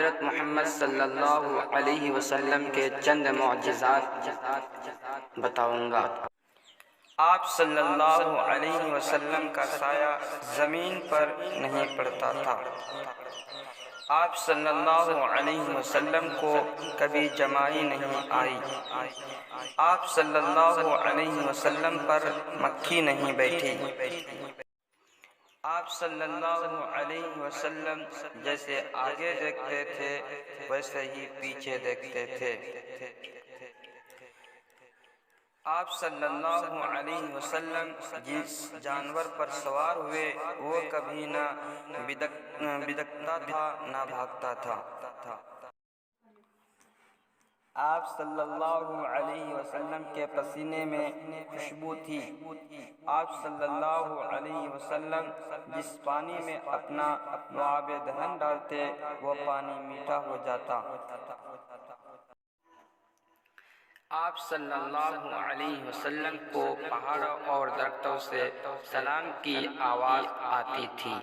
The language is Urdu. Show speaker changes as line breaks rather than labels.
حضرت محمد صلی اللہ علیہ وسلم کے چند معجزات بتاؤں گا۔ آپ صلی اللہ علیہ وسلم کا سایہ زمین پر نہیں پڑتا تھا۔ آپ صلی اللہ علیہ وسلم کو کبھی جمائی نہیں آئی۔ آپ صلی اللہ علیہ وسلم پر مکھی نہیں بیٹھی۔ آپ صلی اللہ علیہ وسلم جیسے آگے دیکھتے تھے ویسے ہی پیچھے دیکھتے تھے۔ آپ صلی اللہ علیہ وسلم جس جانور پر سوار ہوئے وہ کبھی نہ بدکتا تھا نہ بھاگتا تھا۔ آپ صلی اللہ علیہ وسلم کے پسینے میں خوشبو تھی۔ آپ صلی اللہ علیہ وسلم جس پانی میں اپنا لعاب دہن ڈالتے وہ پانی میٹھا ہو جاتا۔ آپ صلی اللہ علیہ وسلم کو پہاڑوں اور درختوں سے سلام کی آواز آتی تھی۔